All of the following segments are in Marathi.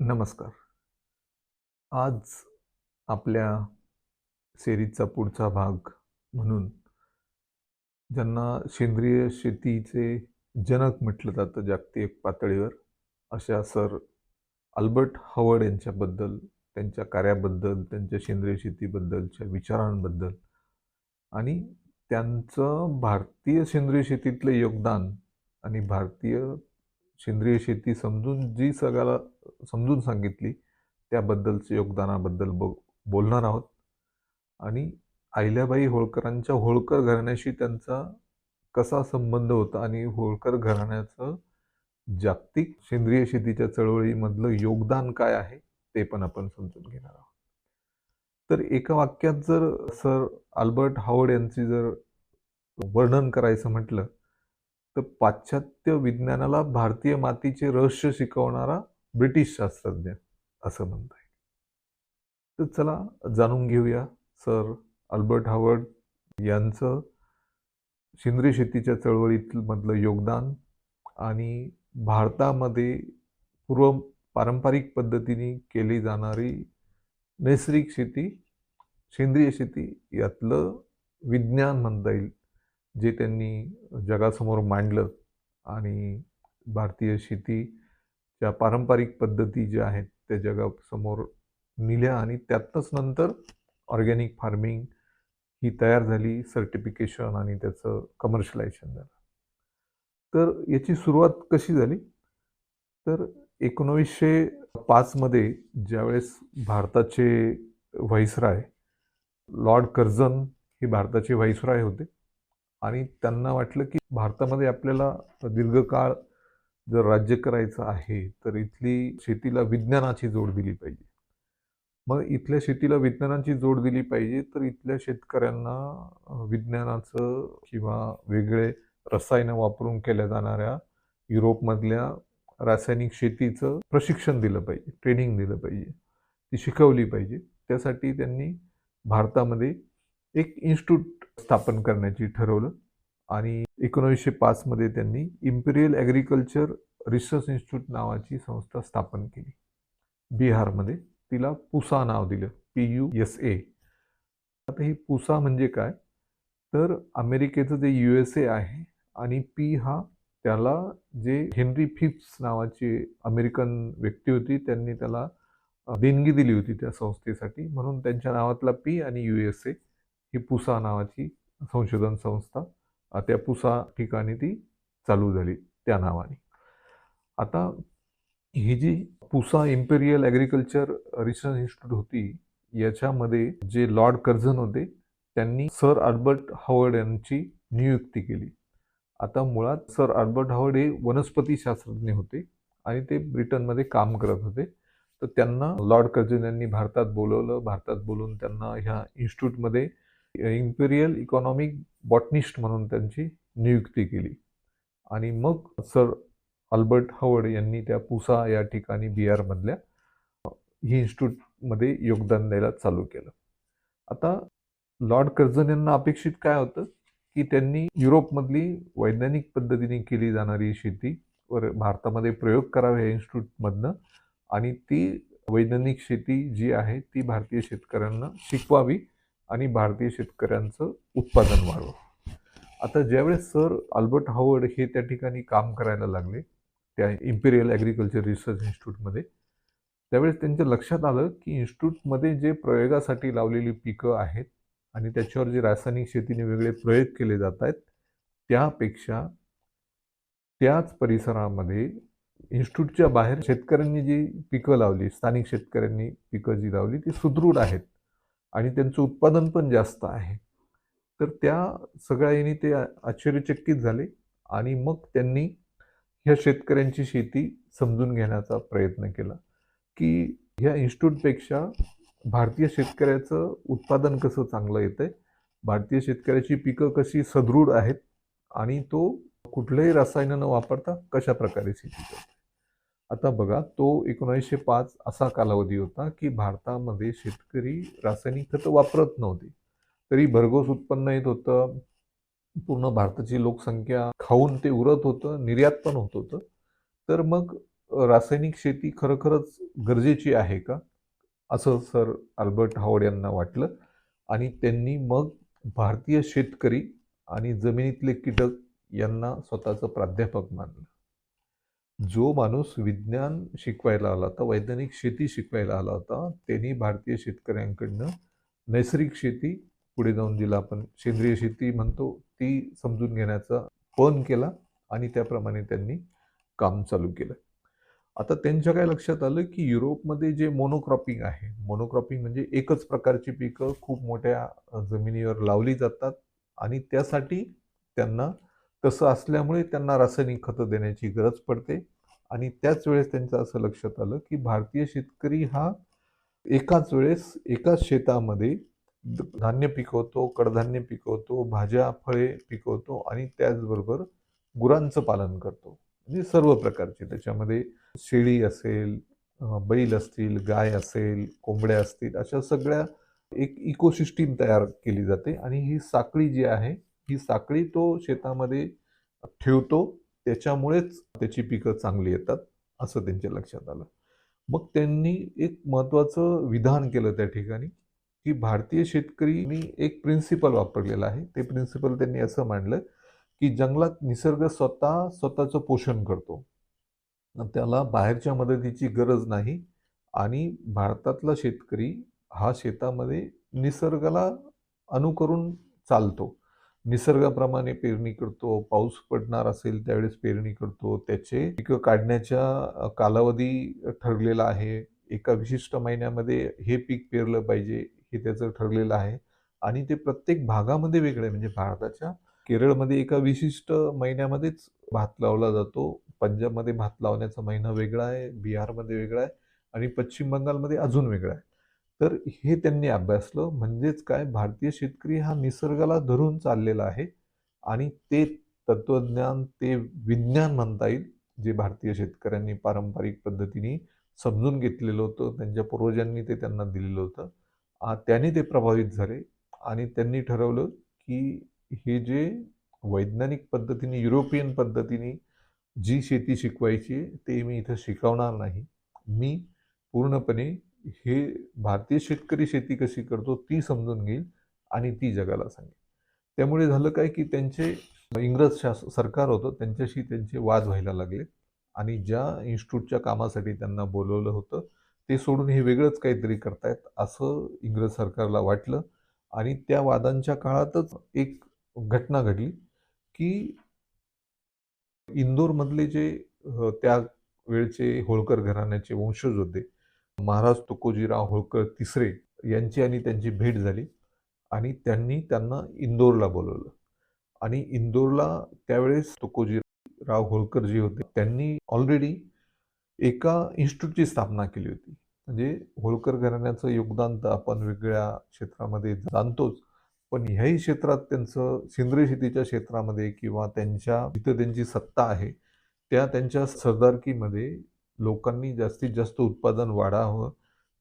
नमस्कार. आज आपल्या सेरीजचा पुढचा भाग म्हणून ज्यांना सेंद्रिय शेतीचे जनक म्हटलं जातं जागतिक पातळीवर, अशा सर अल्बर्ट हॉवर्ड यांच्याबद्दल, त्यांच्या कार्याबद्दल, त्यांच्या सेंद्रिय शेतीबद्दलच्या विचारांबद्दल आणि त्यांचं भारतीय सेंद्रिय शेतीतलं योगदान आणि भारतीय सेंद्रिय शेती जी सगळ्याला समजून सांगितली त्याबद्दलच्या योगदानाबद्दल बोलणार आहोत. आणि अहिल्याबाई होळकरांच्या होळकर घराण्याशी त्यांचा कसा संबंध होता आणि होळकर घराण्याचं जागतिक सेंद्रिय शेतीच्या चळवळीमधलं योगदान काय आहे ते पण आपण समजून घेणार आहोत. तर एका वाक्यात जर सर अल्बर्ट हॉवर्ड यांची जर वर्णन करायचं म्हटलं तर पाश्चात्य विज्ञानाला भारतीय मातीचे रहस्य शिकवणारा ब्रिटिश शास्त्रज्ञ असं म्हणता येईल. तर चला जाणून घेऊया सर अल्बर्ट हॉवर्ड यांचं सेंद्रिय शेतीच्या चळवळीमधलं योगदान आणि भारतामध्ये पारंपरिक पद्धतीने केली जाणारी नैसर्गिक शेती, सेंद्रिय शेती यातलं विज्ञान म्हणता येईल जे त्यांनी जगासमोर मांडलं आणि भारतीय शेतीच्या पारंपरिक पद्धती ज्या आहेत त्या जगासमोर नेल्या आणि त्यातच नंतर ऑर्गॅनिक फार्मिंग ही तयार झाली, सर्टिफिकेशन आणि त्याचं कमर्शियलायझेशन झालं. तर याची सुरुवात कशी झाली तर 1905 मध्ये ज्यावेळेस भारताचे व्हाईसराय लॉर्ड कर्झन हे भारताचे व्हाईसराय होते आणि त्यांना वाटलं की भारतामध्ये आपल्याला दीर्घकाळ जर राज्य करायचं आहे तर इथली शेतीला विज्ञानाची जोड दिली पाहिजे. मग इथल्या शेतीला विज्ञानाची जोड दिली पाहिजे तर इथल्या शेतकऱ्यांना विज्ञानाचं किंवा वेगळे रसायनं वापरून केल्या जाणाऱ्या युरोपमधल्या रासायनिक शेतीचं प्रशिक्षण दिलं पाहिजे, ट्रेनिंग दिलं पाहिजे, ती शिकवली पाहिजे. त्यासाठी त्यांनी भारतामध्ये एक इन्स्टिट्यूट स्थापन करण्याची ठरवलं आणि 1905 मध्ये त्यांनी इम्पिरियल ॲग्रिकल्चर रिसर्च इन्स्टिट्यूट नावाची संस्था स्थापन केली बिहारमध्ये. तिला पुसा नाव दिलं, PUSA. आता ही पुसा म्हणजे काय तर अमेरिकेचं जे USA आहे आणि P हा त्याला जे हेनरी फिप्स नावाची अमेरिकन व्यक्ती होती त्यांनी त्याला देणगी दिली होती त्या संस्थेसाठी, म्हणून त्यांच्या नावातला P आणि USA ही पुसा नावाची संशोधन संस्था त्या पुसा ठिकाणी ती चालू झाली त्या नावाने. आता ही जी Pusa imperial agriculture research institute होती याच्यामध्ये जे लॉर्ड कर्झन होते त्यांनी सर अल्बर्ट हॉवर्ड यांची नियुक्ती केली. आता मुळात सर अल्बर्ट हॉवर्ड हे वनस्पती शास्त्रज्ञ होते आणि ते ब्रिटनमध्ये काम करत होते. तर त्यांना लॉर्ड कर्झन यांनी भारतात बोलवलं. भारतात बोलून त्यांना ह्या इन्स्टिट्यूटमध्ये इम्पेरियल इकॉनॉमिक बॉटनिस्ट म्हणून त्यांची नियुक्ती केली आणि मग सर अल्बर्ट हॉवर्ड यांनी त्या पुसा या ठिकाणी बिहारमधल्या ही इन्स्टिट्यूटमध्ये योगदान द्यायला चालू केलं. आता लॉर्ड कर्झन यांना अपेक्षित काय होतं की त्यांनी युरोपमधली वैज्ञानिक पद्धतीने केली जाणारी शेतीवर भारतामध्ये प्रयोग करावे या इन्स्टिट्यूटमधनं आणि ती वैज्ञानिक शेती जी आहे ती भारतीय शेतकऱ्यांना शिकवावी आणि भारतीय शेतकऱ्यांचं उत्पादन वाढवं. आता ज्यावेळेस सर अल्बर्ट हॉवर्ड हे त्या ठिकाणी काम करायला लागले त्या इम्पेरियल ॲग्रिकल्चर रिसर्च इन्स्टिट्यूटमध्ये, त्यावेळेस त्यांच्या लक्षात आलं की इन्स्टिट्यूटमध्ये जे प्रयोगासाठी लावलेली पिकं आहेत आणि त्याच्यावर जे रासायनिक शेतीने वेगळे प्रयोग केले जात आहेत त्यापेक्षा त्याच परिसरामध्ये इन्स्टिट्यूटच्या बाहेर शेतकऱ्यांनी जी पिकं लावली, स्थानिक शेतकऱ्यांनी पिकं जी लावली ती सुदृढ आहेत आणि त्यांचं उत्पादन पण जास्त आहे. तर त्या सगळ्यांनी ते आश्चर्यचकित झाले आणि मग त्यांनी ह्या शेतकऱ्यांची शेती समजून घेण्याचा प्रयत्न केला की ह्या इन्स्टिट्यूटपेक्षा भारतीय शेतकऱ्याचं उत्पादन कसं चांगलं येतंय, भारतीय शेतकऱ्याची पिकं कशी सदृढ आहेत आणि तो कुठलंही रसायन न वापरता कशा प्रकारे शेती करतो. आता बघा, तो 1905 असा कालावधी होता की भारतामध्ये शेतकरी रासायनिक खतं वापरत नव्हते तरी भरघोस उत्पन्न येत होतं. पूर्ण भारताची लोकसंख्या खाऊन ते उरत होतं, निर्यात पण होत होतं. तर मग रासायनिक शेती खरोखरच गरजेची आहे का? असं सर अल्बर्ट हॉवर्ड यांना वाटलं आणि त्यांनी मग भारतीय शेतकरी आणि जमिनीतले कीटक यांना स्वतःचं प्राध्यापक मानलं. जो माणूस विज्ञान शिकवायला आला होता, वैज्ञानिक शेती शिकवायला आला होता, त्यांनी भारतीय शेतकऱ्यांकडनं नैसर्गिक शेती, पुढे जाऊन जिला आपण सेंद्रिय शेती म्हणतो, ती समजून घेण्याचा पण केला आणि त्याप्रमाणे त्यांनी काम चालू केलं. आता त्यांच्या काय लक्षात आलं, की युरोपमध्ये जे मोनोक्रॉपिंग आहे, मोनोक्रॉपिंग म्हणजे एकच प्रकारची पिकं खूप मोठ्या जमिनीवर लावली जातात आणि त्यासाठी त्यांना तसं असल्यामुळे त्यांना रासायनिक खतं देण्याची गरज पडते आणि त्याच वेळेस त्यांचं असं लक्षात आलं, की भारतीय शेतकरी हा एकाच वेळेस एकाच शेतामध्ये धान्य पिकवतो, कडधान्य पिकवतो, भाज्या, फळे पिकवतो आणि त्याचबरोबर गुरांचं पालन करतो. म्हणजे सर्व प्रकारचे त्याच्यामध्ये शेळी असेल, बैल असतील, गाय असेल, कोंबड्या असतील, अशा सगळ्या एक इकोसिस्टीम तयार केली जाते आणि ही साखळी जी आहे, ही साखळी तो शेतामध्ये ठेवतो. त्याच्यामुळेच त्याची पिकं चांगली येतात, असं त्यांच्या लक्षात आलं. मग त्यांनी एक महत्त्वाचं विधान केलं त्या ठिकाणी, की भारतीय शेतकरीनी एक प्रिन्सिपल वापरलेलं आहे. ते प्रिन्सिपल त्यांनी असं मांडलं, की जंगलात निसर्ग स्वतः स्वतःचं पोषण करतो. त्याला बाहेरच्या मदतीची गरज नाही आणि भारतातला शेतकरी हा शेतामध्ये निसर्गाला अनुकरून चालतो. निसर्गाप्रमाणे पेरणी करतो, पाऊस पडणार असेल त्यावेळेस पेरणी करतो. त्याचे पिकं काढण्याच्या कालावधी ठरलेला आहे. एका विशिष्ट महिन्यामध्ये हे पीक पेरलं पाहिजे, हे त्याचं ठरलेलं आहे आणि ते प्रत्येक भागामध्ये वेगळं आहे. म्हणजे भारताच्या केरळमध्ये एका विशिष्ट महिन्यामध्येच भात लावला जातो. पंजाबमध्ये भात लावण्याचा महिना वेगळा आहे, बिहारमध्ये वेगळा आहे आणि पश्चिम बंगालमध्ये अजून वेगळा आहे. तर हे त्यांनी अभ्यासलं. म्हणजेच काय, भारतीय शेतकरी हा निसर्गाला धरून चाललेला आहे आणि ते तत्त्वज्ञान, ते विज्ञान म्हणता येईल, जे भारतीय शेतकऱ्यांनी पारंपरिक पद्धतीने समजून घेतलेलं होतं, त्यांच्या पूर्वजांनी ते त्यांना दिलेलं होतं. त्याने ते प्रभावित झाले आणि त्यांनी ठरवलं, की हे जे वैज्ञानिक पद्धतीने, युरोपियन पद्धतीने जी शेती शिकवायची ते मी इथं शिकवणार नाही. मी पूर्णपणे हे भारतीय शेतकरी शेती कशी करतो ती समजून घेईल आणि ती जगाला सांगेल. त्यामुळे झालं काय, की त्यांचे इंग्रज सरकार होतं त्यांच्याशी त्यांचे वाद व्हायला लागले आणि ज्या इन्स्टिट्यूटच्या कामासाठी त्यांना बोलवलं होतं, ते सोडून हे वेगळंच काहीतरी करतायत असं इंग्रज सरकारला वाटलं आणि त्या वादांच्या काळातच एक घटना घडली, की इंदोरमधले जे त्या वेळचे होळकर घराण्याचे वंशज होते, महाराज तुकोजीराव होळकर तिसरे यांची आणि त्यांची भेट झाली आणि त्यांनी त्यांना इंदोरला बोलवलं आणि इंदोरला त्यावेळेस तुकोजीराव होळकर जे होते, त्यांनी ऑलरेडी एका इन्स्टिट्यूटची स्थापना केली होती. म्हणजे होळकर घराण्याचं योगदान तर आपण वेगळ्या क्षेत्रामध्ये जाणतोच. पण ह्याही क्षेत्रात त्यांचं सेंद्रिय शेतीच्या क्षेत्रामध्ये किंवा त्यांच्या जिथं त्यांची सत्ता आहे, त्या त्यांच्या सरदारकीमध्ये लोकांनी जास्तीत जास्त उत्पादन वाढावं,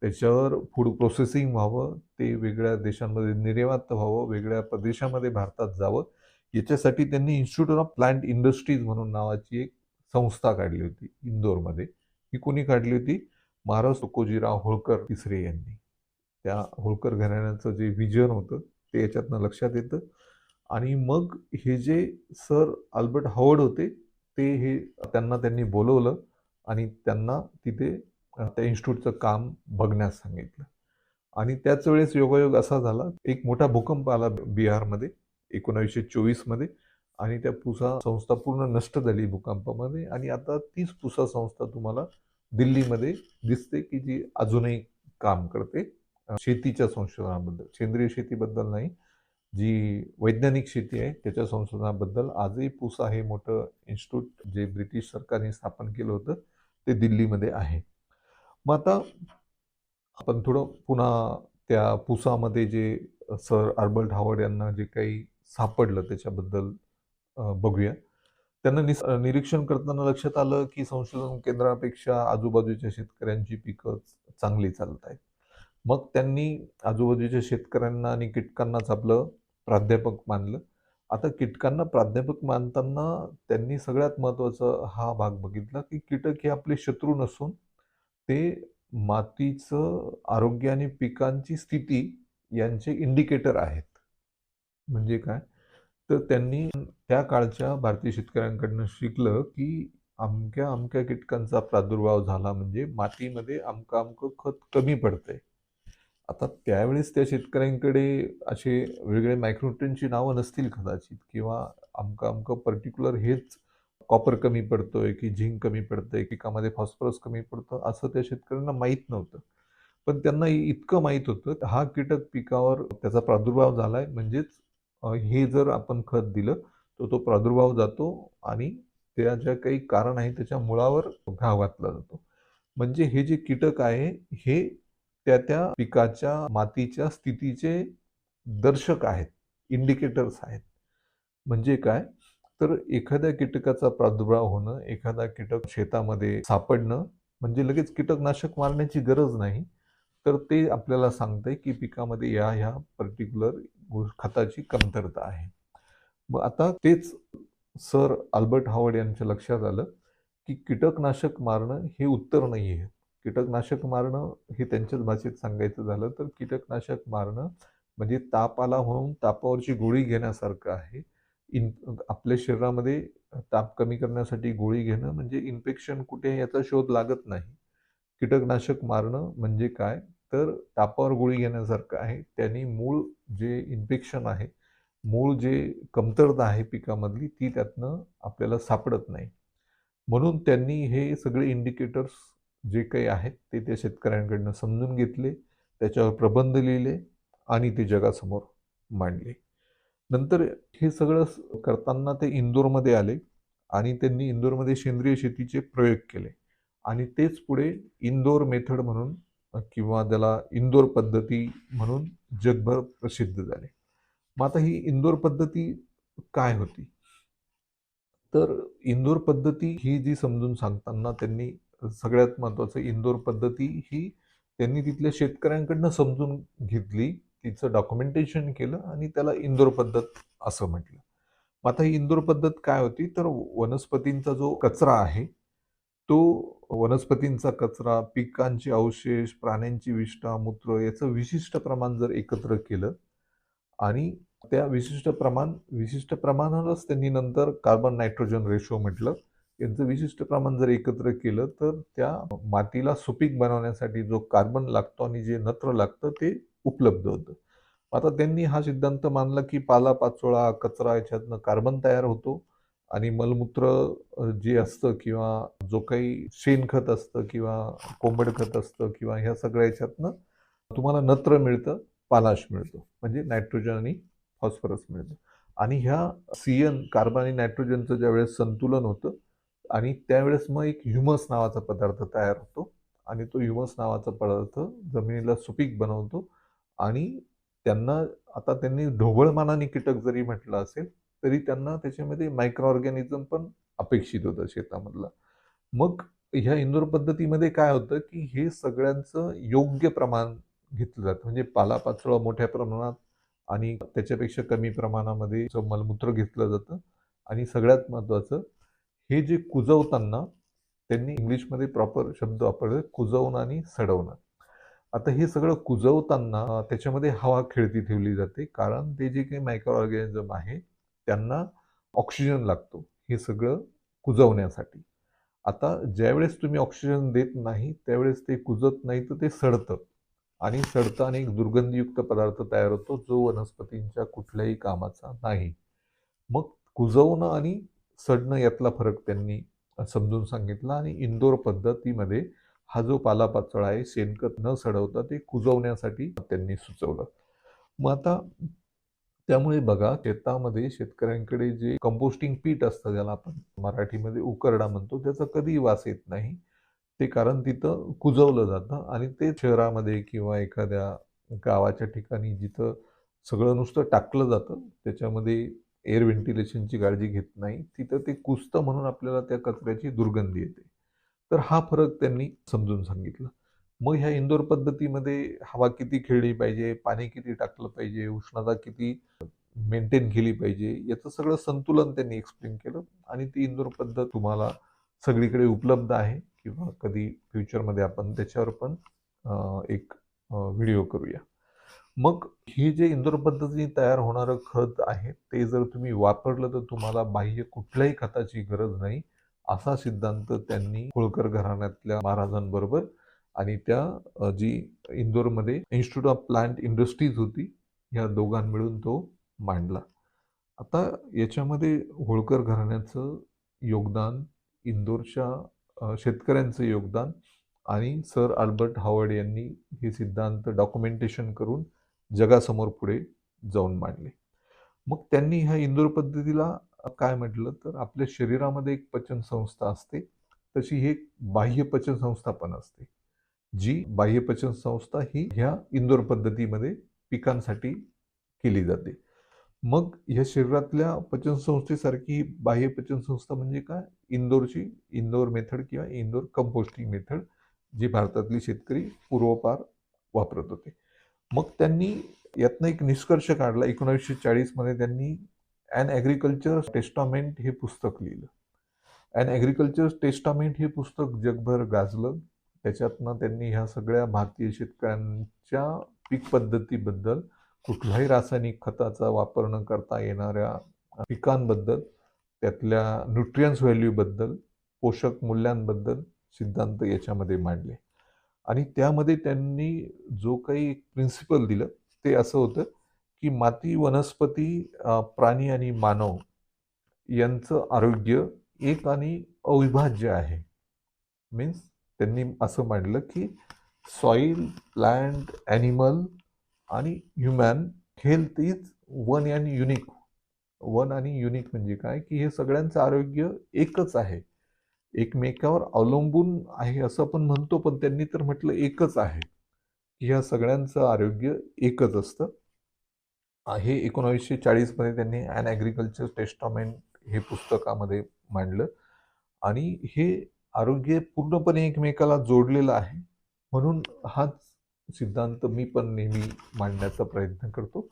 त्याच्यावर फूड प्रोसेसिंग व्हावं, ते वेगळ्या देशांमध्ये निर्यात व्हावं, वेगळ्या प्रदेशामध्ये भारतात जावं, याच्यासाठी त्यांनी इन्स्टिट्यूट ऑफ प्लांट इंडस्ट्रीज म्हणून नावाची एक संस्था काढली होती इंदोरमध्ये. ही कोणी काढली होती? महाराज तुकोजीराव होळकर तिसरे यांनी. त्या होळकर घराण्याचं जे विजन होतं ते याच्यातनं लक्षात येतं आणि मग हे जे सर अल्बर्ट हॉवर्ड होते, ते हे त्यांनी बोलवलं आणि त्यांना तिथे त्या इन्स्टिट्यूटचं काम बघण्यास सांगितलं आणि त्याच वेळेस योगायोग असा झाला, एक मोठा भूकंप आला बिहारमध्ये 1924 मध्ये आणि त्या पुसा संस्था पूर्ण नष्ट झाली भूकंपामध्ये आणि आता तीच पुसा संस्था तुम्हाला दिल्लीमध्ये दिसते, की जी अजूनही काम करते शेतीच्या संशोधनाबद्दल, सेंद्रिय शेतीबद्दल नाही, जी वैज्ञानिक शेती आहे त्याच्या संशोधनाबद्दल आजही पुसा हे मोठं इन्स्टिट्यूट जे ब्रिटिश सरकारने स्थापन केलं होतं, ते दिल्लीमध्ये आहे. मग आता आपण थोडं पुन्हा त्या पुसामध्ये जे सर अल्बर्ट हॉवर्ड यांना जे काही सापडलं त्याच्याबद्दल बघूया. त्यांना निरीक्षण करताना लक्षात आलं, की संशोधन केंद्रापेक्षा आजूबाजूच्या शेतकऱ्यांची पिकं चांगली चालत आहेत. मग त्यांनी आजूबाजूच्या शेतकऱ्यांना आणि कीटकांनाच आपलं प्राध्यापक मानलं आता कीटकांना प्राध्यापक मानताना त्यांनी सगळ्यात महत्त्वाचा हा भाग बघितला, की कीटक हे आपले शत्रू नसून ते मातीचं आरोग्य आणि पिकांची स्थिती यांचे इंडिकेटर आहेत. म्हणजे काय? तर त्यांनी त्या काळच्या भारतीय शेतकऱ्यांकडनं शिकलं, की अमक्या-अमक्या कीटकांचा प्रादुर्भाव झाला म्हणजे मातीमध्ये अमकं-अमकं खत कमी पडतंय. आता त्यावेळेस त्या शेतकऱ्यांकडे असे वेगळे मायक्रोन्यूट्रिएंटची नावं नसतील कदाचित किंवा अमकं-अमकं पर्टिक्युलर हेच कॉपर कमी पडतोय, की झिंक कमी पडतंय, पिकामध्ये फॉस्फरस कमी पडतं, असं त्या शेतकऱ्यांना माहीत नव्हतं. पण त्यांना इतकं माहीत होतं, हा कीटक पिकावर त्याचा प्रादुर्भाव झालाय म्हणजेच हे जर आपण खत दिलं, तर तो प्रादुर्भाव जातो आणि त्या ज्या काही कारण आहे त्याच्या मुळावर घाव घातला जातो. म्हणजे हे जे कीटक आहे, हे त्या पिकाच्या मातीच्या स्थितीचे दर्शक आहेत, इंडिकेटर्स आहेत. म्हणजे काय? तर एखाद्या कीटकाचा प्रादुर्भाव होणं, एखादा कीटक शेतामध्ये सापडणं, म्हणजे लगेच कीटकनाशक मारण्याची गरज नाही. तर ते आपल्याला सांगतंय, की पिकामध्ये ह्या पर्टिक्युलर खताची कमतरता आहे. मग आता तेच सर अल्बर्ट हॉवर्ड यांच्या लक्षात आलं, की कीटकनाशक मारणं हे उत्तर नाहीये. कीटकनाशक मारणं हे त्यांच्याच भाषेत सांगायचं झालं तर कीटकनाशक मारणं म्हणजे ताप आला म्हणून तापावरची गोळी घेण्यासारखं आहे. इन आपल्या शरीरामध्ये ताप कमी करण्यासाठी गोळी घेणं म्हणजे इन्फेक्शन कुठे आहे याचा शोध लागत नाही. कीटकनाशक मारणं म्हणजे काय? तर तापावर गोळी घेण्यासारखं आहे. त्यानी मूळ जे इन्फेक्शन आहे, मूळ जे कमतरता आहे पिकामधली ती त्यातनं आपल्याला सापडत नाही. म्हणून त्यांनी हे सगळे इंडिकेटर्स जे काही आहेत ते त्या शेतकऱ्यांकडनं समजून घेतले, त्याच्यावर प्रबंध लिहिले आणि ते जगासमोर मांडले. नंतर हे सगळं करताना ते इंदोरमध्ये आले आणि त्यांनी इंदोरमध्ये सेंद्रिय शेतीचे प्रयोग केले आणि तेच पुढे इंदोर मेथड म्हणून किंवा त्याला इंदोर पद्धती म्हणून जगभर प्रसिद्ध झाले. मग आता ही इंदोर पद्धती काय होती? तर इंदोर पद्धती ही जी समजून सांगताना त्यांनी सगळ्यात महत्त्वाचं इंदोर पद्धती ही त्यांनी तिथल्या शेतकऱ्यांकडनं समजून घेतली, तिचं डॉक्युमेंटेशन केलं आणि त्याला इंदोर पद्धत असं म्हटलं. मग आता ही इंदोर पद्धत काय होती? तर वनस्पतींचा जो कचरा आहे, तो वनस्पतींचा कचरा, पिकांचे अवशेष, प्राण्यांची विष्ठा, मूत्र याचं विशिष्ट प्रमाण जर एकत्र केलं आणि त्या विशिष्ट प्रमाणालाच त्यांनी नंतर कार्बन नायट्रोजन रेशो म्हटलं. यांचं विशिष्ट प्रमाण जर एकत्र केलं, तर त्या मातीला सुपीक बनवण्यासाठी जो कार्बन लागतो आणि जे नत्र लागतं ते उपलब्ध होतं. आता त्यांनी हा सिद्धांत मानला, की पालापाचोळा, कचरा याच्यातनं कार्बन तयार होतो आणि मलमूत्र जे असतं किंवा जो काही शेणखत असतं किंवा कोंबड खत असतं किंवा ह्या सगळ्या ह्याच्यातनं तुम्हाला नत्र मिळतं, पालाश मिळतो. म्हणजे नायट्रोजन आणि फॉस्फरस मिळतं. आणि ह्या कार्बन आणि नायट्रोजनचं ज्यावेळेस संतुलन होतं आणि त्यावेळेस मग एक ह्युमस नावाचा पदार्थ तयार होतो आणि तो ह्युमस नावाचा पदार्थ जमिनीला सुपीक बनवतो आणि त्यांना आता त्यांनी ढोबळमानाने कीटक जरी म्हटलं असेल, तरी त्यांना त्याच्यामध्ये मायक्रो ऑर्गॅनिझम पण अपेक्षित होतं शेतामधलं. मग ह्या इंदोर पद्धतीमध्ये काय होतं, की हे सगळ्यांचं योग्य प्रमाण घेतलं जातं. म्हणजे पालापाचोळा मोठ्या प्रमाणात आणि त्याच्यापेक्षा कमी प्रमाणामध्ये मलमूत्र घेतलं जातं आणि सगळ्यात महत्त्वाचं हे जे कुजवताना त्यांनी इंग्लिशमध्ये प्रॉपर शब्द वापरले कुजवणं आणि सडवणं. आता हे सगळं कुजवताना त्याच्यामध्ये हवा खेळती ठेवली जाते. कारण ते जे काही मायक्रो ऑर्गॅनिझम आहे, त्यांना ऑक्सिजन लागतो. हे सगळं कुजवण्यासाठी. आता ज्यावेळेस तुम्ही ऑक्सिजन देत नाही, त्यावेळेस ते कुजत नाही, तर ते सडतं आणि सडतं आणि एक दुर्गंधीयुक्त पदार्थ तयार होतो, जो वनस्पतींच्या कुठल्याही कामाचा नाही. मग कुजवणं आणि सडणं यातला फरक त्यांनी समजून सांगितला आणि इंदोर पद्धतीमध्ये हा जो पालापाचोळा आहे, शेणखत न सडवता ते कुजवण्यासाठी त्यांनी सुचवलं. मग आता त्यामुळे बघा शेतामध्ये शेतकऱ्यांकडे जे कंपोस्टिंग पीट असतं, ज्याला आपण मराठीमध्ये उकरडा म्हणतो, त्याचा कधीही वास येत नाही. ते कारण तिथं कुजवलं जातं आणि ते शहरामध्ये किंवा एखाद्या गावाच्या ठिकाणी जिथं सगळं नुसतं टाकलं जातं, त्याच्यामध्ये एअर व्हेंटिलेशनची काळजी घेत नाही, तिथं ते कुजतं म्हणून आपल्याला त्या कचऱ्याची दुर्गंधी येते. तर हा फरक त्यांनी समजून सांगितला. मग ह्या इंदोर पद्धतीमध्ये हवा किती खेळली पाहिजे, पाणी किती टाकलं पाहिजे, उष्णता किती मेंटेन केली पाहिजे, याचं सगळं संतुलन त्यांनी एक्सप्लेन केलं. आणि ती इंदोर पद्धत तुम्हाला सगळीकडे उपलब्ध आहे, किंवा कधी फ्युचरमध्ये आपण त्याच्यावर पण एक व्हिडिओ करूया. मग हे जे इंदोर पद्धतीने तयार होणारं खत आहे, ते जर तुम्ही वापरलं तर तुम्हाला बाह्य कुठल्याही खताची गरज नाही, असा सिद्धांत त्यांनी होळकर घराण्यातल्या महाराजांबरोबर आणि त्या जी इंदोरमध्ये इन्स्टिट्यूट ऑफ प्लांट इंडस्ट्रीज होती, या दोघां मिळून तो मांडला. आता याच्यामध्ये होळकर घराण्याचं योगदान, इंदोरच्या शेतकऱ्यांचं योगदान आणि सर अल्बर्ट हॉवर्ड यांनी हे सिद्धांत डॉक्युमेंटेशन करून जगासमोर पुढे जाऊन मांडले. मग त्यांनी ह्या इंदोर पद्धतीला काय म्हटलं, तर आपल्या शरीरामध्ये एक पचन संस्था असते, तशी ही एक बाह्य पचन संस्था पण असते, जी बाह्य पचन संस्था ही ह्या इंदोर पद्धतीमध्ये पिकांसाठी केली जाते. मग ह्या शरीरातल्या पचनसंस्थेसारखी बाह्य पचनसंस्था म्हणजे काय, इंदोर मेथड किंवा इंदोर कंपोस्टिंग मेथड, जी भारतातली शेतकरी पूर्वपार वापरत होते. मग त्यांनी यातनं एक निष्कर्ष काढला. 1940 मध्ये त्यांनी ॲन ॲग्रिकल्चर टेस्टामेंट हे पुस्तक लिहिलं. ॲन ॲग्रिकल्चर टेस्टामेंट हे पुस्तक जगभर गाजलं. त्याच्यातनं त्यांनी ह्या सगळ्या भारतीय शेतकऱ्यांच्या पीक पद्धतीबद्दल, कुठल्याही रासायनिक खताचा वापर न करता येणाऱ्या पिकांबद्दल, त्यातल्या न्यूट्रियन्स व्हॅल्यूबद्दल, पोषक मूल्यांबद्दल सिद्धांत याच्यामध्ये मांडले. आणि त्यामध्ये त्यांनी जो काही प्रिन्सिपल दिलं ते असं होतं की माती, वनस्पती, प्राणी आणि मानव यांचं आरोग्य एक आणि अविभाज्य आहे. मीन्स त्यांनी असं मांडलं की सॉईल, प्लांट, ॲनिमल आणि human health is one and unique. One आणि युनिक म्हणजे काय, की हे सगळ्यांचं आरोग्य एकच आहे, एकमेकावर अवलंबून आहे असं आपण म्हणतो, पण त्यांनी तर म्हटलं एकच आहे, की ह्या सगळ्यांचं आरोग्य एकच असतं. हे 1940 मध्ये त्यांनी ॲन ॲग्रिकल्चर टेस्टामेंट हे पुस्तकामध्ये मांडलं. आणि हे आरोग्य पूर्णपणे एकमेकाला जोडलेलं आहे, म्हणून हाच सिद्धांत मी पण नेहमी मांडण्याचा प्रयत्न करतो.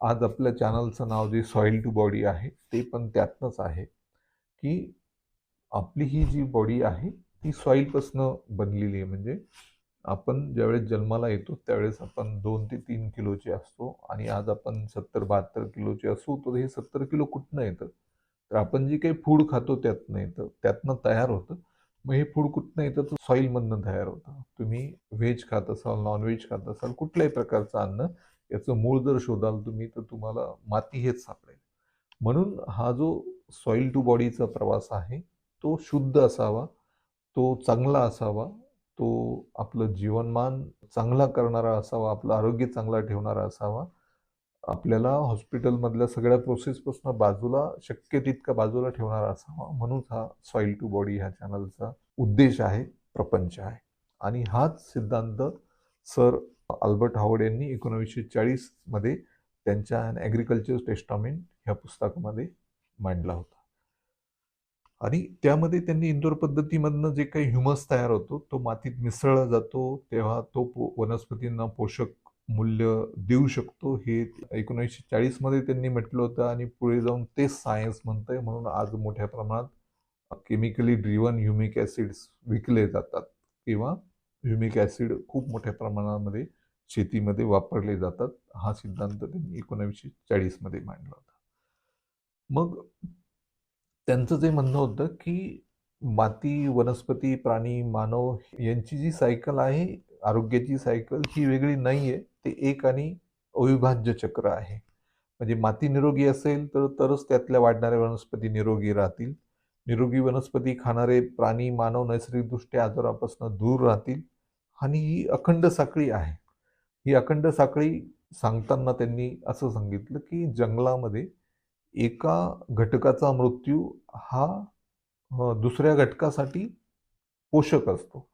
आज आपल्या चॅनलचं नाव जे सॉईल टू बॉडी आहे, ते पण त्यातनंच आहे, की आपली ही जी बॉडी आहे ती सॉईलपासनं बनलेली आहे. म्हणजे आपण ज्यावेळेस जन्माला येतो त्यावेळेस आपण 2 ते 3 किलोचे असतो, आणि आज आपण 70-72 किलोचे असू. तर हे 70 किलो कुठनं येतं, तर आपण जे काही फूड खातो त्यातनं येतं, त्यातनं तयार होतं. मग हे फूड कुठनं येतं, तर सॉईलमधनं तयार होतं. तुम्ही व्हेज खात असाल, नॉनव्हेज खात असाल, कुठल्याही प्रकारचं अन्न, याचं मूळ जर शोधाल तुम्ही तर तुम्हाला माती हेच सापडेल. म्हणून हा जो सॉईल टू बॉडीचा प्रवास आहे तो शुद्ध असावा, तो चांगला असावा, तो आपलं जीवनमान चांगला करणारा असावा, आपलं आरोग्य चांगला ठेवणारा असावा. आपल्याला हॉस्पिटलमधल्या सगळ्या प्रोसेसपासून बाजूला, शक्य तितका बाजूला ठेवणारा असावा. म्हणून हा सॉईल टू बॉडी ह्या चॅनलचा उद्देश आहे, प्रपंच आहे. आणि हाच सिद्धांत सर अल्बर्ट हॉवर्ड यांनी 1940 मध्ये त्यांच्या ॲग्रिकल्चर टेस्टामेंट ह्या पुस्तकामध्ये मांडला होता. आणि त्यामध्ये त्यांनी इंदोर पद्धतीमधनं जे काही ह्युमस तयार होतो तो मातीत मिसळला जातो, तेव्हा तो वनस्पतींना पोषक मूल्य देऊ शकतो, हे 1940 मध्ये त्यांनी म्हटलं होतं. आणि पुढे जाऊन तेच सायन्स म्हणतंय. म्हणून आज मोठ्या प्रमाणात केमिकली ड्रिव्हन ह्युमिक ॲसिड्स विकले जातात, किंवा ह्युमिक ॲसिड खूप मोठ्या प्रमाणामध्ये शेतीमध्ये वापरले जातात. हा सिद्धांत त्यांनी 1940 मध्ये मांडला होता. मग त्यांचं जे म्हणणं होतं की माती, वनस्पती, प्राणी, मानव यांची जी सायकल आहे, आरोग्याची सायकल, ही वेगळी नाहीये. ते एक आणि अविभाज्य चक्र आहे. म्हणजे माती निरोगी असेल तरच त्यातल्या वाढणाऱ्या वनस्पती निरोगी राहतील. निरोगी वनस्पती खाणारे प्राणी, मानव नैसर्गिकदृष्ट्या आजारापासून दूर राहतील. आणि ही अखंड साखळी आहे. ही अखंड साखळी सांगताना त्यांनी असं सांगितलं की जंगलामध्ये एका घटकाचा मृत्यू हा दुसऱ्या घटकासाठी पोषक असतो.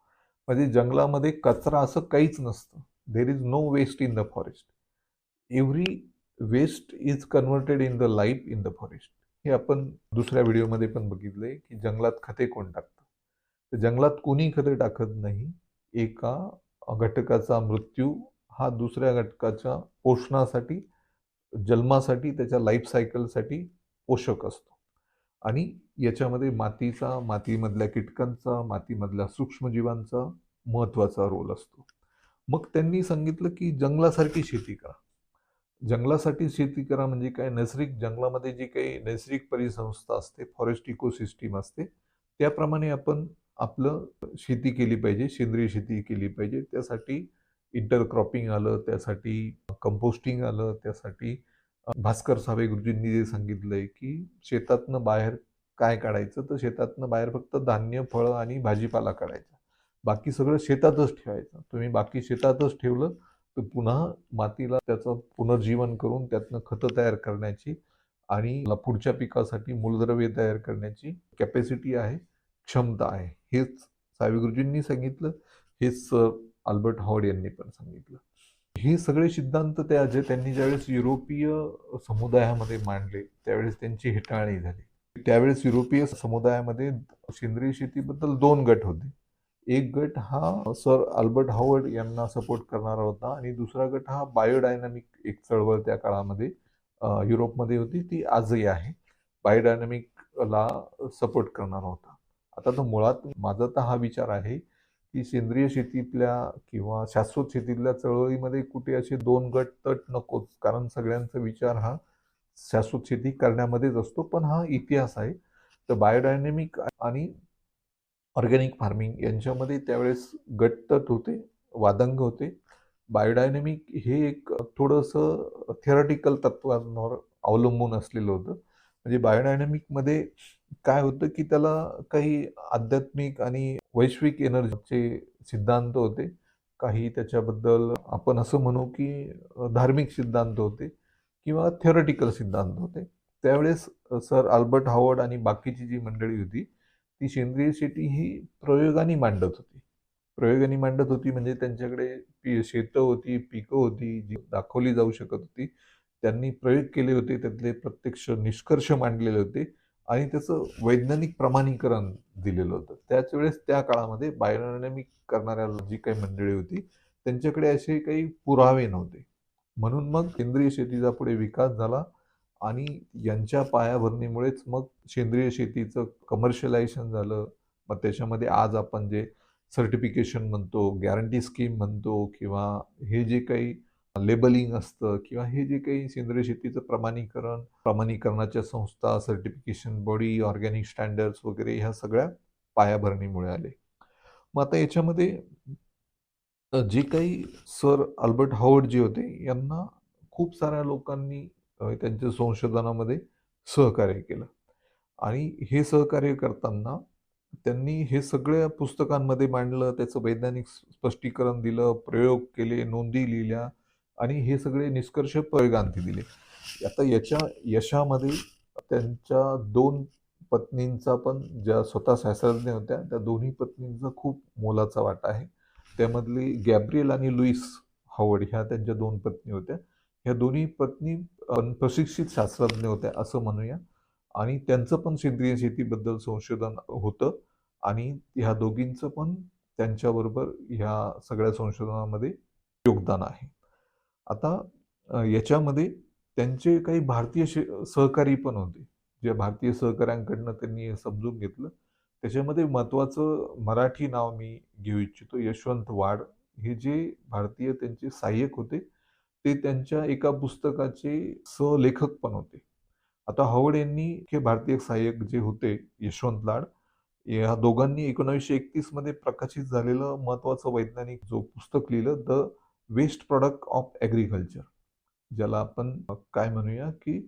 म्हणजे जंगलामध्ये कचरा असं काहीच नसतं. There is no waste in the forest. Every waste is converted in the life in the forest. हे आपण दुसऱ्या व्हिडिओमध्ये पण बघितलंय की जंगलात खते कोण टाकतं. तर जंगलात कोणी खते टाकत नाही. एका घटकाचा मृत्यू हा दुसऱ्या घटकाच्या पोषणासाठी जन्मासाठी त्याच्या लाईफ सायकलसाठी पोषक असतो. आणि याच्यामध्ये मातीमधल्या कीटकांचा, मातीमधल्या सूक्ष्मजीवांचा महत्त्वाचा रोल असतो. मग त्यांनी सांगितलं की जंगलासारखी शेती करा. जंगलासाठी शेती करा म्हणजे काय, नैसर्गिक जंगलामध्ये जी काही नैसर्गिक परिसंस्था असते, फॉरेस्ट इकोसिस्टीम असते, त्याप्रमाणे आपण आपलं शेती केली पाहिजे, सेंद्रिय शेती केली पाहिजे. त्यासाठी इंटरक्रॉपिंग आलं, त्यासाठी कंपोस्टिंग आलं, त्यासाठी भास्कर सावे गुरुजींनी जे सांगितलंय की शेतातनं बाहेर काय काढायचं, तर शेतातनं बाहेर फक्त धान्य, फळं आणि भाजीपाला काढायचा. बाकी सगळं शेतातच ठेवायचं. तुम्ही बाकी शेतातच ठेवलं तर पुन्हा मातीला त्याचं पुनर्जीवन करून त्यातनं खतं तयार करण्याची आणि पुढच्या पिकासाठी मूलद्रव्य तयार करण्याची कॅपॅसिटी आहे, क्षमता आहे. हेच सावे गुरुजींनी सांगितलं, हेच सर अल्बर्ट हॉवर्ड यांनी पण सांगितलं. हे सगळे सिद्धांत त्यांनी ज्यावेळेस युरोपीय समुदायामध्ये मांडले त्यावेळेस त्यांची हेटाळणी झाली. त्यावेळेस युरोपीय समुदायामध्ये सेंद्रिय शेतीबद्दल 2 गट होते. एक गट हा सर अल्बर्ट हॉवर्ड यांना सपोर्ट करणारा होता आणि दुसरा गट हा बायोडायनामिक एक चळवळ त्या काळामध्ये युरोपमध्ये होती, ती आजही आहे. बायोडायनामिकला सपोर्ट करणारा होता. आता तर मुळात माझा तर हा विचार आहे की सेंद्रिय शेतीतल्या किंवा शाश्वत शेतीतल्या चळवळीमध्ये कुठे असे 2 गट तट नकोच. कारण सगळ्यांचा विचार हा शाश्वत शेती करण्यामध्येच असतो. पण हा इतिहास आहे. तर बायोडायनॅमिक आणि ऑर्गॅनिक फार्मिंग यांच्यामध्ये त्यावेळेस गटतट होते, वादंग होते. बायोडायनॅमिक हे एक थोडंसं थिअरेटिकल तत्त्वांवर अवलंबून असलेलं होतं. म्हणजे बायोडायनॅमिकमध्ये काय होतं की त्याला काही आध्यात्मिक आणि वैश्विक एनर्जीचे सिद्धांत होते. काही त्याच्याबद्दल आपण असं म्हणू की धार्मिक सिद्धांत होते किंवा थिअरेटिकल सिद्धांत होते. त्यावेळेस सर अल्बर्ट हॉवर्ड आणि बाकीची जी मंडळी होती ती सेंद्रिय शेती ही प्रयोगाने मांडत होती. प्रयोगाने मांडत होती म्हणजे त्यांच्याकडे शेतं होती, पिकं होती, जी दाखवली जाऊ शकत होती. त्यांनी प्रयोग केले होते, त्यातले प्रत्यक्ष निष्कर्ष मांडलेले होते आणि त्याचं वैज्ञानिक प्रमाणीकरण दिलेलं होतं. त्याच वेळेस त्या काळामध्ये बायोडायनॅमिक करणाऱ्या जी काही मंडळी होती, त्यांच्याकडे असे काही पुरावे नव्हते. म्हणून मग सेंद्रिय शेतीचा पुढे विकास झाला आणि यांच्या पायाभरणीमुळेच मग सेंद्रिय शेतीचं कमर्शियलायझेशन झालं. मग त्याच्यामध्ये आज आपण जे सर्टिफिकेशन म्हणतो, गॅरंटी स्कीम म्हणतो किंवा हे जे काही लेबलिंग असतं किंवा हे जे काही सेंद्रिय शेतीचं प्रमाणीकरणाच्या संस्था, सर्टिफिकेशन बॉडी, ऑर्गॅनिक स्टँडर्ड्स वगैरे ह्या सगळ्या पायाभरणीमुळे आले. मग आता याच्यामध्ये जे काही सर अल्बर्ट हॉवर्ड जे होते यांना खूप साऱ्या लोकांनी त्यांच्या संशोधनामध्ये सहकार्य केलं आणि हे सहकार्य करताना त्यांनी हे सगळ्या पुस्तकांमध्ये मांडलं, त्याचं वैज्ञानिक स्पष्टीकरण दिलं, प्रयोग केले, नोंदी लिहिल्या आणि हे सगळे निष्कर्ष प्रयोगांती दिले. आता याच्या यशामध्ये त्यांच्या 2 पत्नींचा पण, ज्या स्वतः शास्त्रज्ञ होत्या, त्या दोन्ही पत्नींचा खूप मोलाचा वाटा आहे. त्यामधली गॅब्रिएल आणि लुईस हॉवर्ड ह्या त्यांच्या 2 पत्नी होत्या. ह्या दोन्ही पत्नी प्रशिक्षित शास्त्रज्ञ होत्या असं म्हणूया आणि त्यांचं पण सेंद्रिय शेतीबद्दल संशोधन होतं आणि ह्या दोघींचं पण त्यांच्याबरोबर ह्या सगळ्या संशोधनामध्ये योगदान आहे. आता याच्यामध्ये त्यांचे काही भारतीय सहकारी पण होते. जे भारतीय सहकाऱ्यांकडनं त्यांनी हे समजून घेतलं. त्याच्यामध्ये महत्त्वाचं मराठी नाव मी घेऊ इच्छितो, यशवंत वाड. हे जे भारतीय त्यांचे सहाय्यक होते, ते त्यांच्या एका पुस्तकाचे सहलेखक पण होते. आता हॉवर्ड यांनी हे भारतीय सहाय्यक जे होते यशवंत लाड, या दोघांनी 1931 मध्ये प्रकाशित झालेलं महत्त्वाचं वैज्ञानिक जो पुस्तक लिहिलं, the waste product of agriculture. ज्याला आपण काय म्हणूया की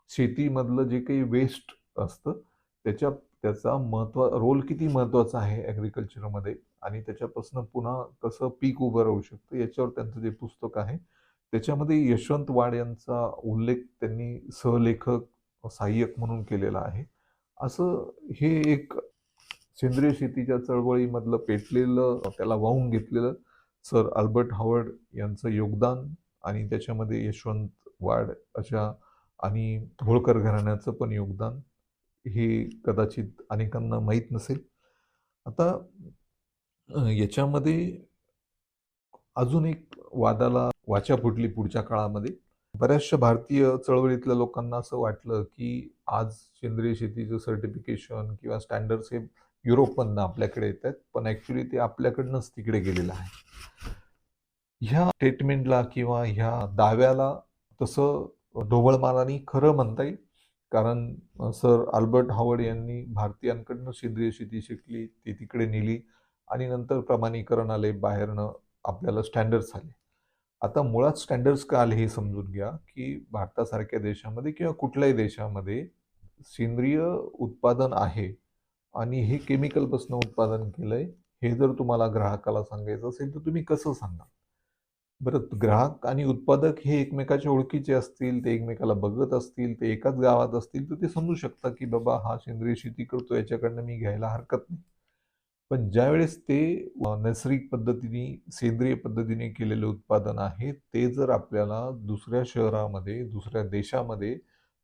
शेतीमधलं जे काही वेस्ट असतं त्याचा रोल किती महत्त्वाचा आहे ॲग्रिकल्चरमध्ये आणि त्याच्यापासून पुन्हा कसं पीक उभं राहू शकतं याच्यावर त्यांचं जे पुस्तक आहे. त्याच्यामध्ये यशवंत वाड यांचा उल्लेख त्यांनी सहलेखक, सहाय्यक म्हणून केलेला आहे. असं हे एक सेंद्रिय शेतीच्या चळवळीमधलं पेटलेलं, त्याला वाहून घेतलेलं सर अल्बर्ट हॉवर्ड यांचं योगदान आणि त्याच्यामध्ये यशवंत वाड अशा आणि होळकर घराण्याचं पण योगदान हे कदाचित अनेकांना माहीत नसेल. आता याच्यामध्ये अजून एक वादाला वाचा फुटली पुढच्या काळामध्ये. बऱ्याचशा भारतीय चळवळीतल्या लोकांना असं वाटलं, की आज सेंद्रिय शेतीचं सर्टिफिकेशन किंवा स्टँडर्ड्स हे युरोपमधनं आपल्याकडे येतायत. पण ॲक्चुअली ते आपल्याकडनंच तिकडे गेलेलं आहे. ह्या स्टेटमेंटला किंवा ह्या दाव्याला तसं ढोबळमानाने खरं म्हणता येईल. कारण सर अल्बर्ट हॉवर्ड यांनी भारतीयांकडनं सेंद्रिय शेती शिकली, ती तिकडे नेली आणि नंतर प्रमाणीकरण आले, बाहेरनं आपल्याला स्टँडर्ड्स आले. आता मुळात स्टँडर्ड्स का आले हे समजून घ्या, की भारतासारख्या देशामध्ये किंवा कुठल्याही देशामध्ये सेंद्रिय उत्पादन आहे आणि हे केमिकलपासून उत्पादन केलंय, हे जर तुम्हाला ग्राहकाला सांगायचं असेल, तर तुम्ही कसं सांगाल? बरं, ग्राहक आणि उत्पादक हे एकमेकाच्या ओळखीचे असतील, ते एकमेकाला बघत असतील, ते एकाच गावात असतील, तर ते समजू शकतात, की बाबा हा सेंद्रिय शेती करतो, याच्याकडनं मी घ्यायला हरकत नाही. पण ज्यावेळेस ते नैसर्गिक पद्धतीने, सेंद्रिय पद्धतीने केलेले उत्पादन आहे, ते जर आपल्याला दुसऱ्या शहरामध्ये, दुसऱ्या देशामध्ये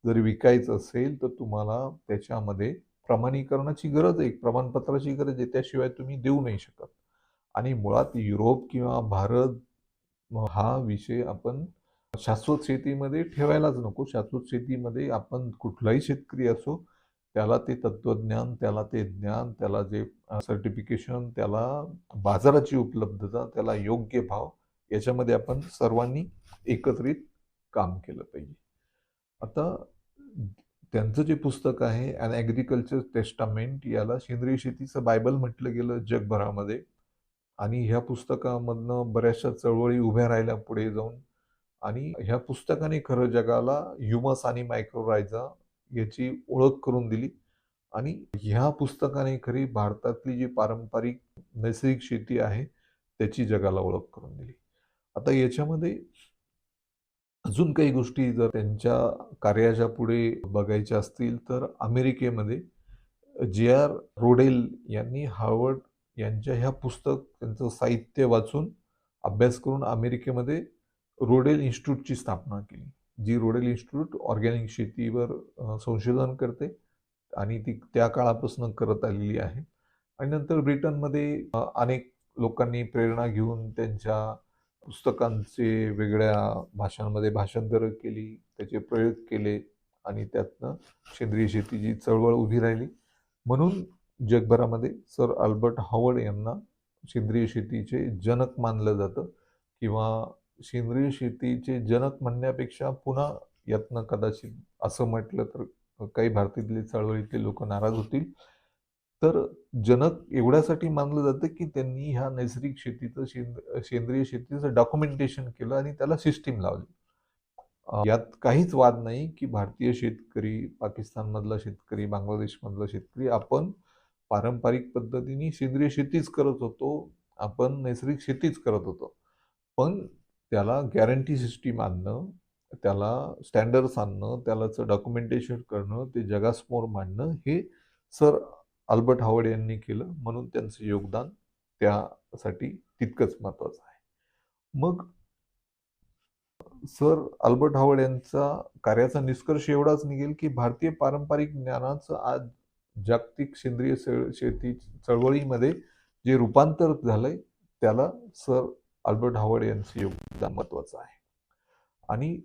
जर विकायचं असेल, तर तुम्हाला त्याच्यामध्ये प्रमाणीकरणाची गरज आहे, एक प्रमाणपत्राची गरज आहे. त्याशिवाय तुम्ही देऊ नाही शकत. आणि मुळात युरोप किंवा भारत हा विषय आपण शाश्वत शेतीमध्ये ठेवायलाच नको. शाश्वत शेतीमध्ये आपण कुठलाही शेतकरी असो, त्याला ते तत्त्वज्ञान, त्याला ते ज्ञान, त्याला जे सर्टिफिकेशन, त्याला बाजाराची उपलब्धता, त्याला योग्य भाव याच्यामध्ये आपण सर्वांनी एकत्रित काम केलं पाहिजे. आता त्यांचं जे पुस्तक आहे अॅन ॲग्रिकल्चर टेस्टामेंट, याला सेंद्रिय शेतीचं बायबल म्हटलं गेलं जगभरामध्ये. आणि ह्या पुस्तकामधनं बऱ्याचशा चळवळी उभ्या राहिल्या पुढे जाऊन आणि ह्या पुस्तकाने खरं जगाला ह्युमस आणि मायक्रोरायझा याची ओळख करून दिली आणि ह्या पुस्तकाने खरी भारतातली जी पारंपरिक नैसर्गिक शेती आहे त्याची जगाला ओळख करून दिली. आता याच्यामध्ये अजून काही गोष्टी जर त्यांच्या कार्याच्या पुढे बघायच्या असतील तर अमेरिकेमध्ये जे.आर. रोडेल यांनी हार्वर्ड यांच्या ह्या पुस्तक त्यांचं साहित्य वाचून अभ्यास करून अमेरिकेमध्ये रोडेल इन्स्टिट्यूटची स्थापना केली. जी रोडेल इन्स्टिट्यूट ऑर्गॅनिक शेतीवर संशोधन करते आणि ती त्या काळापासून करत आलेली आहे. आणि नंतर ब्रिटनमध्ये अनेक लोकांनी प्रेरणा घेऊन त्यांच्या पुस्तकांचे वेगळ्या भाषांमध्ये भाषांतरं केली, त्याचे प्रयोग केले आणि त्यातनं सेंद्रिय शेतीची चळवळ उभी राहिली. म्हणून जगभरामध्ये सर अल्बर्ट हॉवर्ड यांना सेंद्रिय शेतीचे जनक मानलं जातं किंवा सेंद्रिय शेतीचे जनक म्हणण्यापेक्षा पुन्हा यातनं कदाचित असं म्हटलं तर काही भारतातले चळवळीतले लोक नाराज होतील. तर जनक एवढ्यासाठी मानलं जातं की त्यांनी ह्या नैसर्गिक शेतीचं सेंद्रिय शेतीचं डॉक्युमेंटेशन केलं आणि त्याला सिस्टीम लावली. यात काहीच वाद नाही की भारतीय शेतकरी, पाकिस्तानमधला शेतकरी, बांगलादेशमधला शेतकरी आपण पारंपरिक पद्धतीने सेंद्रिय शेतीच करत होतो. आपण नैसर्गिक शेतीच करत होतो. पण त्याला गॅरंटी सिस्टीम आणणं, त्याला स्टँडर्ड्स आणणं, त्यालाचं डॉक्युमेंटेशन करणं, ते जगासमोर मांडणं हे सर अल्बर्ट हॉवर्ड यांनी केलं. म्हणून त्यांचं योगदान त्यासाठी तितकंच महत्त्वाचं आहे. मग सर अल्बर्ट हॉवर्ड यांचा कार्याचा निष्कर्ष एवढाच निघेल की भारतीय पारंपरिक ज्ञानाचं आज जागतिक सेंद्रिय शेती चळवळीमध्ये जे रूपांतर झालंय त्याला सर अल्बर्ट हॉवर्ड यांचं योगदान महत्वाचं आहे. आणि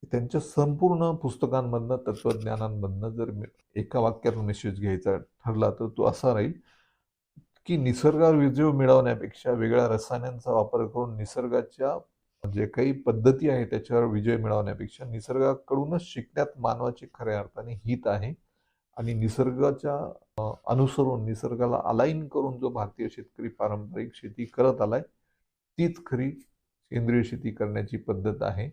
त्यांच्या संपूर्ण पुस्तकांमधनं, तत्वज्ञानांमधनं जर एका वाक्यात मेसेज घ्यायचा ठरला तर तो असा राहील की निसर्गावर विजय मिळवण्यापेक्षा वेगळ्या रसायनांचा वापर करून निसर्गाच्या जे काही पद्धती आहे त्याच्यावर विजय मिळवण्यापेक्षा निसर्गाकडूनच शिकण्यात मानवाचे खऱ्या अर्थाने हित आहे. आणि निसर्गाच्या अनुसरून, निसर्गाला अलाइन करून जो भारतीय शेतकरी पारंपरिक शेती करत आलाय तीच खरी सेंद्रिय शेती करण्याची पद्धत आहे.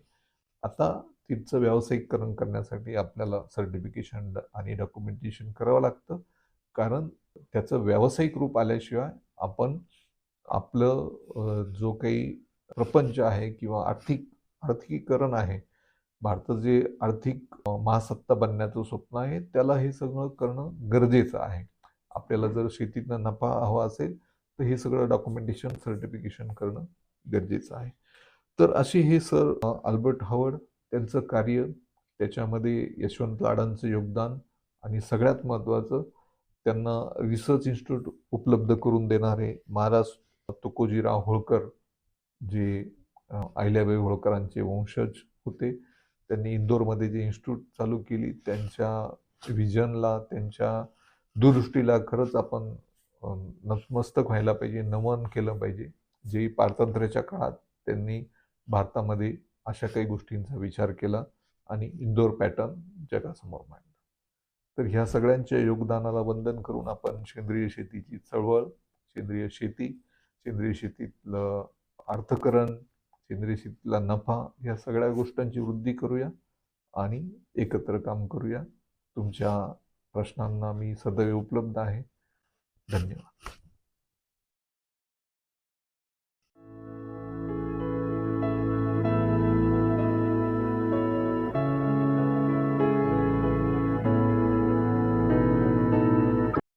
आता तिचं व्यावसायिकरण करण्यासाठी आपल्याला सर्टिफिकेशन आणि डॉक्युमेंटेशन करावं लागतं. कारण त्याचं व्यावसायिक रूप आल्याशिवाय आपण आपलं जो काही प्रपंच आहे किंवा आर्थिकीकरण आहे, भारतात जे आर्थिक महासत्ता बनण्याचं स्वप्न आहे, त्याला हे सगळं करणं गरजेचं आहे. आपल्याला जर शेतीतनं नफा हवा असेल, तर हे सगळं डॉक्युमेंटेशन, सर्टिफिकेशन करणं गरजेचं आहे. तर असे हे सर अल्बर्ट हॉवर्ड, त्यांचं कार्य, त्याच्यामध्ये यशवंत लाडांचं योगदान आणि सगळ्यात महत्त्वाचं त्यांना रिसर्च इन्स्टिट्यूट उपलब्ध करून देणारे महाराज तुकोजीराव होळकर, जे अहिल्याबाई होळकरांचे वंशज होते त्यांनी इंदोरमध्ये जे इन्स्टिट्यूट चालू केली त्यांच्या विजनला, त्यांच्या दूरदृष्टीला खरंच आपण नतमस्तक व्हायला पाहिजे, नमन केलं पाहिजे. जे पारतंत्र्याच्या काळात त्यांनी भारतामध्ये अशा काही गोष्टींचा विचार केला आणि इंदोर पॅटर्न जगासमोर मांडला. तर ह्या सगळ्यांच्या योगदानाला वंदन करून आपण सेंद्रिय शेतीची चळवळ, सेंद्रिय शेती, सेंद्रिय शेतीतलं अर्थकरण, सेंद्रिय शेतीतला नफा या सगळ्या गोष्टींची वृद्धी करूया आणि एकत्र काम करूया. तुमच्या प्रश्नांना मी सदैव उपलब्ध आहे. धन्यवाद.